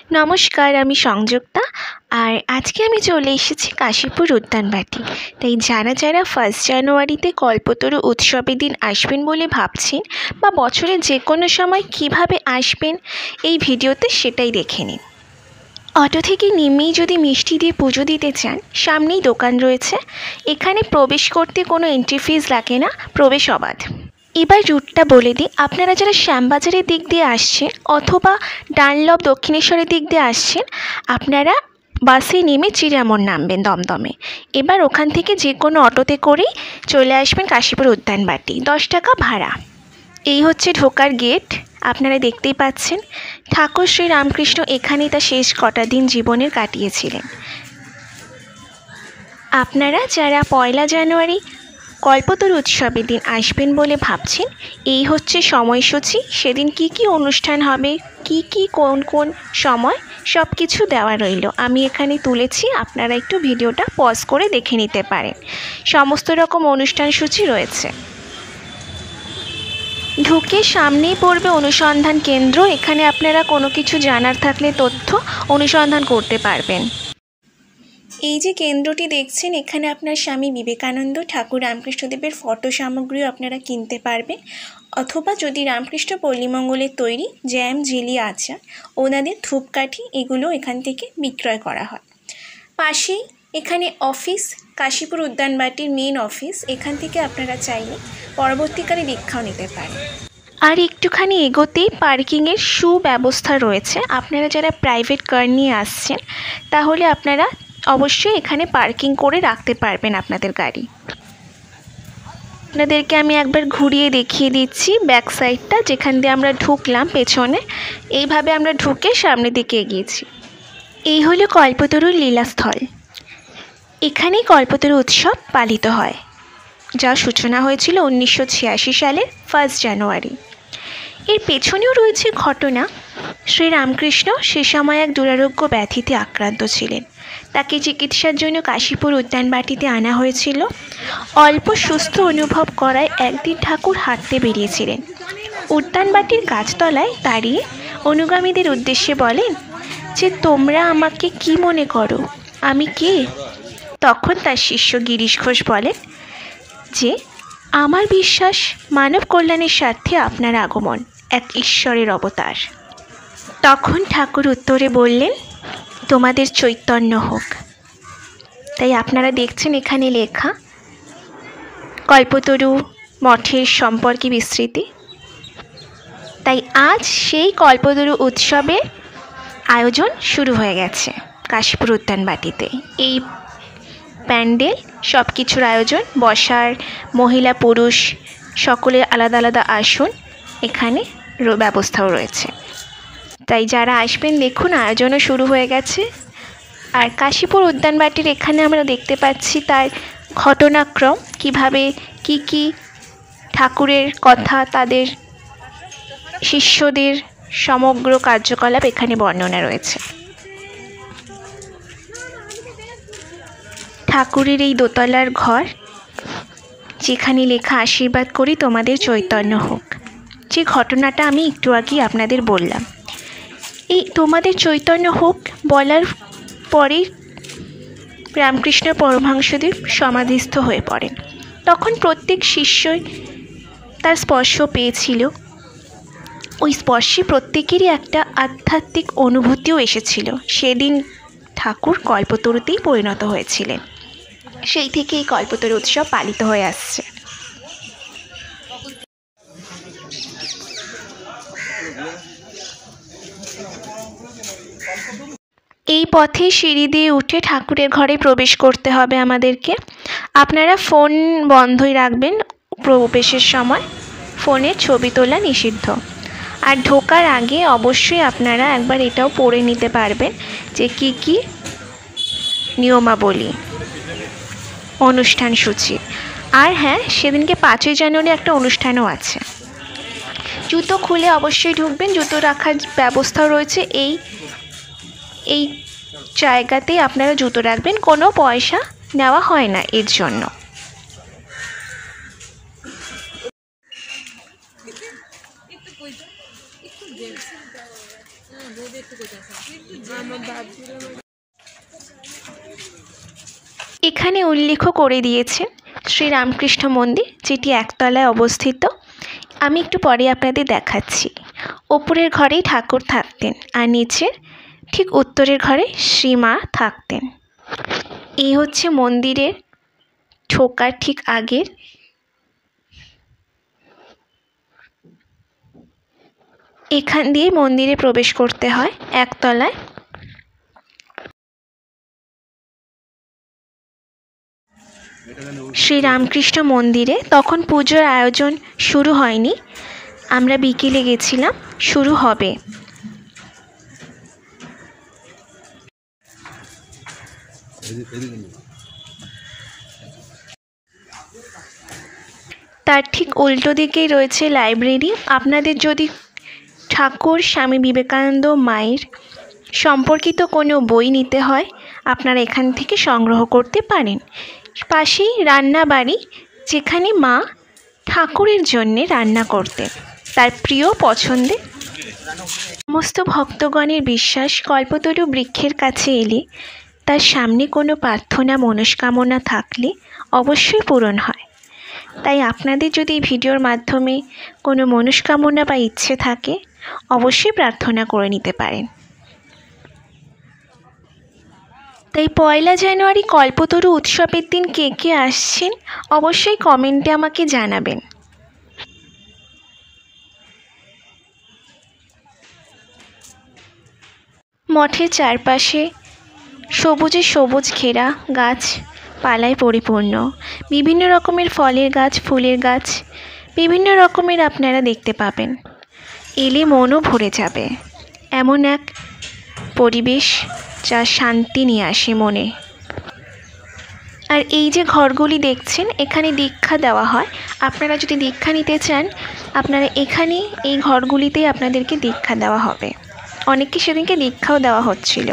নমস্কার, আমি সংযুক্তা। আর আজকে আমি চলে এসেছি কাশীপুর উদ্যানবাটি। তাই যারা যারা 1 জানুয়ারিতে কল্পতরু উৎসবের দিন আসবেন বলে ভাবছেন বা বছরের যে কোনো সময় কিভাবে আসবেন এই ভিডিওতে সেটাই দেখে নিন। অটো থেকে নেমেই যদি মিষ্টি দিয়ে পুজো দিতে চান, সামনেই দোকান রয়েছে। এখানে প্রবেশ করতে কোনো এন্ট্রি ফিস লাগে না, প্রবেশ অবাধ। এবার রুটটা বলে দিই, আপনারা যারা শ্যামবাজারের দিক দিয়ে আসছেন অথবা ডানলপ দক্ষিণেশ্বরের দিক দিয়ে আসছেন, আপনারা বাসে নেমে চিড়িয়ামোড় নামবেন দমদমে। এবার ওখান থেকে যে কোনো অটোতে করেই চলে আসবেন কাশীপুর উদ্যানবাটি, 10 টাকা ভাড়া। এই হচ্ছে ঢোকার গেট, আপনারা দেখতেই পাচ্ছেন। ঠাকুর শ্রী রামকৃষ্ণ এখানেই তার শেষ কটা দিন জীবনের কাটিয়েছিলেন। আপনারা যারা 1 জানুয়ারি কল্পতরু উৎসবের দিন আসবেন বলে ভাবছেন, এই হচ্ছে সময়সূচি। সেদিন কি কি অনুষ্ঠান হবে, কি কোন কোন সময়, সব কিছু দেওয়া রইল। আমি এখানে তুলেছি, আপনারা একটু ভিডিওটা পজ করে দেখে নিতে পারেন। সমস্ত রকম অনুষ্ঠান সূচি রয়েছে। ঢুকে সামনেই পড়বে অনুসন্ধান কেন্দ্র। এখানে আপনারা কোনো কিছু জানার থাকলে তথ্য অনুসন্ধান করতে পারবেন। এই যে কেন্দ্রটি দেখছেন, এখানে আপনার স্বামী বিবেকানন্দ, ঠাকুর রামকৃষ্ণদেবের ফটো সামগ্রীও আপনারা কিনতে পারবেন। অথবা যদি রামকৃষ্ণ পল্লীমঙ্গলের তৈরি জ্যাম, জেলি, আচার, ওনাদের ধূপকাঠি, এগুলো এখান থেকে বিক্রয় করা হয়। পাশেই এখানে অফিস, কাশীপুর উদ্যানবাটির মেন অফিস। এখান থেকে আপনারা চাইলে পরবর্তীকালে দীক্ষাও নিতে পারেন। আর একটুখানি এগোতেই পার্কিংয়ের সুব্যবস্থা রয়েছে। আপনারা যারা প্রাইভেট কার নিয়ে আসছেন, তাহলে আপনারা অবশ্যই এখানে পার্কিং করে রাখতে পারবেন আপনাদের গাড়ি। আপনাদেরকে আমি একবার ঘুরিয়ে দেখিয়ে দিচ্ছি ব্যাক সাইডটা, যেখান দিয়ে আমরা ঢুকলাম পেছনে। এইভাবে আমরা ঢুকে সামনের দিকে এগিয়েছি। এই হলো কল্পতরুর লীলাস্থল। এখানেই কল্পতরু উৎসব পালিত হয়, যা সূচনা হয়েছিল 1986 সালের 1 জানুয়ারি। এর পেছনেও রয়েছে ঘটনা। শ্রীরামকৃষ্ণ সে সময় এক দুরারোগ্য ব্যাধিতে আক্রান্ত ছিলেন। তাকে চিকিৎসার জন্য কাশীপুর উদ্যানবাটিতে আনা হয়েছিল। অল্প সুস্থ অনুভব করায় একদিন ঠাকুর হাঁটতে বেরিয়েছিলেন। উদ্যানবাটির গাছতলায় দাঁড়িয়ে অনুগামীদের উদ্দেশ্যে বলেন যে, তোমরা আমাকে কি মনে করো, আমি কে? তখন তার শিষ্য গিরিশ ঘোষ বলেন যে, আমার বিশ্বাস মানব কল্যাণের স্বার্থে আপনার আগমন এক ঈশ্বরের অবতার। তখন ঠাকুর উত্তরে বললেন, তোমাদের চৈতন্য হোক। তাই আপনারা দেখছেন এখানে লেখা কল্পতরু মঠের সম্পর্কে বিস্তৃতি। তাই আজ সেই কল্পতরু উৎসবের আয়োজন শুরু হয়ে গেছে কাশীপুর উদ্যানবাটিতে। এই প্যান্ডেল, সব কিছুর আয়োজন, বসার, মহিলা পুরুষ সকলের আলাদা আলাদা আসন এখানে ব্যবস্থাও রয়েছে। তাই যারা আসবেন দেখুন, আয়োজনও শুরু হয়ে গেছে। আর কাশীপুর উদ্যানবাটির এখানে আমরা দেখতে পাচ্ছি তার ঘটনাক্রম, কিভাবে কি ঠাকুরের কথা, তাদের শিষ্যদের সমগ্র কার্যকলাপ এখানে বর্ণনা রয়েছে। ঠাকুরের এই দোতলার ঘর, যেখানে লেখা আশীর্বাদ করি তোমাদের চৈতন্য হোক, যে ঘটনাটা আমি একটু আগেই আপনাদের বললাম। এই তোমাদের চৈতন্য হোক বলার পরে রামকৃষ্ণ পরমহংসদেব সমাধিস্থ হয়ে পড়েন। তখন প্রত্যেক শিষ্যই তার স্পর্শ পেয়েছিল। ওই স্পর্শে প্রত্যেকেরই একটা আধ্যাত্মিক অনুভূতিও এসেছিল। সেদিন ঠাকুর কল্পতরুতেই পরিণত হয়েছিলেন। সেই থেকে এই কল্পতরু উৎসব পালিত হয়ে আসছে। এই পথে সিঁড়ি দিয়ে উঠে ঠাকুরের ঘরে প্রবেশ করতে হবে আমাদেরকে। আপনারা ফোন বন্ধই রাখবেন প্রবেশের সময়, ফোনের ছবি তোলা নিষিদ্ধ। আর ঢোকার আগে অবশ্যই আপনারা একবার এটাও পড়ে নিতে পারবেন যে কি নিয়মাবলী, অনুষ্ঠান সূচি। আর হ্যাঁ, সেদিনকে 5 জানুয়ারি একটা অনুষ্ঠানও আছে। জুতো খুলে অবশ্যই ঢুকবেন, জুতো রাখার ব্যবস্থাও রয়েছে। এই জায়গাতেই আপনারা জুতো রাখবেন, কোনো পয়সা নেওয়া হয় না এর জন্য। এখানে উল্লেখ করে দিয়েছেন শ্রীরামকৃষ্ণ মন্দির, যেটি একতলায় অবস্থিত। আমি একটু পরে আপনাদের দেখাচ্ছি। ওপরের ঘরেই ঠাকুর থাকতেন আর নিচের ঠিক উত্তরের ঘরে শ্রীমা থাকতেন। এই হচ্ছে মন্দিরের ঢোকার ঠিক আগের এখান দিয়ে মন্দিরে প্রবেশ করতে হয় একতলায়। শ্রীরামকৃষ্ণ মন্দিরে তখন পুজোর আয়োজন শুরু হয়নি, আমরা বিকেলে গেছিলাম, শুরু হবে। তার ঠিক উল্টো দিকেই রয়েছে লাইব্রেরি। আপনাদের যদি ঠাকুর স্বামী বিবেকানন্দ মায়ের সম্পর্কিত কোনো বই নিতে হয়, আপনারা এখান থেকে সংগ্রহ করতে পারেন। পাশেই রান্নাবাড়ি, যেখানে মা ঠাকুরের জন্যে রান্না করতেন, তার প্রিয় পছন্দের। সমস্ত ভক্তগণের বিশ্বাস কল্পতরু বৃক্ষের কাছে এলে তার সামনে কোনো প্রার্থনা মনস্কামনা থাকলে অবশ্যই পূরণ হয়। তাই আপনাদের যদি এই ভিডিওর মাধ্যমে কোনো মনস্কামনা বা ইচ্ছে থাকে, অবশ্যই প্রার্থনা করে নিতে পারেন। তাই 1 জানুয়ারি কল্পতরু উৎসবের দিন কে কে আসছেন, অবশ্যই কমেন্টে আমাকে জানাবেন। মঠের চারপাশে সবুজে সবুজ ঘেরা গাছপালায় পরিপূর্ণ। বিভিন্ন রকমের ফলের গাছ, ফুলের গাছ, বিভিন্ন রকমের আপনারা দেখতে পাবেন। এলে মনও ভরে যাবে। এমন এক পরিবেশ যা শান্তি নিয়ে আসে মনে। আর এই যে ঘরগুলি দেখছেন, এখানে দীক্ষা দেওয়া হয়। আপনারা যদি দীক্ষা নিতে চান, আপনারা এখানে এই ঘরগুলিতেই আপনাদেরকে দীক্ষা দেওয়া হবে। অনেককে সেদিনকে দীক্ষাও দেওয়া হচ্ছিল।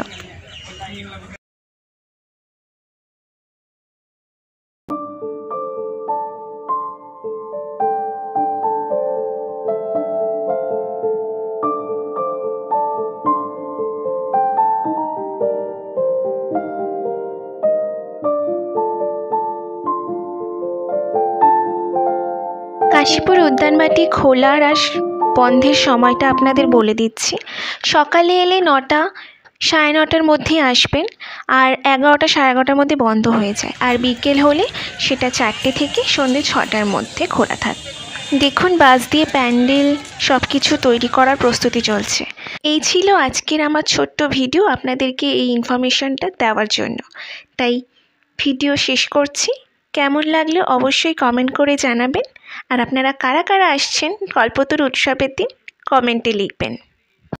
কাশীপুর উদ্যানবাটি খোলার আর বন্ধের সময়টা আপনাদের বলে দিচ্ছি। সকালে এলে 9টা সাড়ে 9টার মধ্যেই আসবেন, আর 11টা সাড়ে 11টার মধ্যে বন্ধ হয়ে যায়। আর বিকেল হলে সেটা 4টে থেকে সন্ধ্যে 6টার মধ্যে খোলা থাকে। দেখুন বাঁশ দিয়ে প্যান্ডেল সব কিছু তৈরি করার প্রস্তুতি চলছে। এই ছিল আজকের আমার ছোট্ট ভিডিও, আপনাদেরকে এই ইনফরমেশনটা দেওয়ার জন্য। তাই ভিডিও শেষ করছি। কেমন লাগলো অবশ্যই কমেন্ট করে জানাবেন। আর আপনারা কারা কারা আসছেন কল্পতরু উৎসবের দিন, কমেন্টে লিখবেন।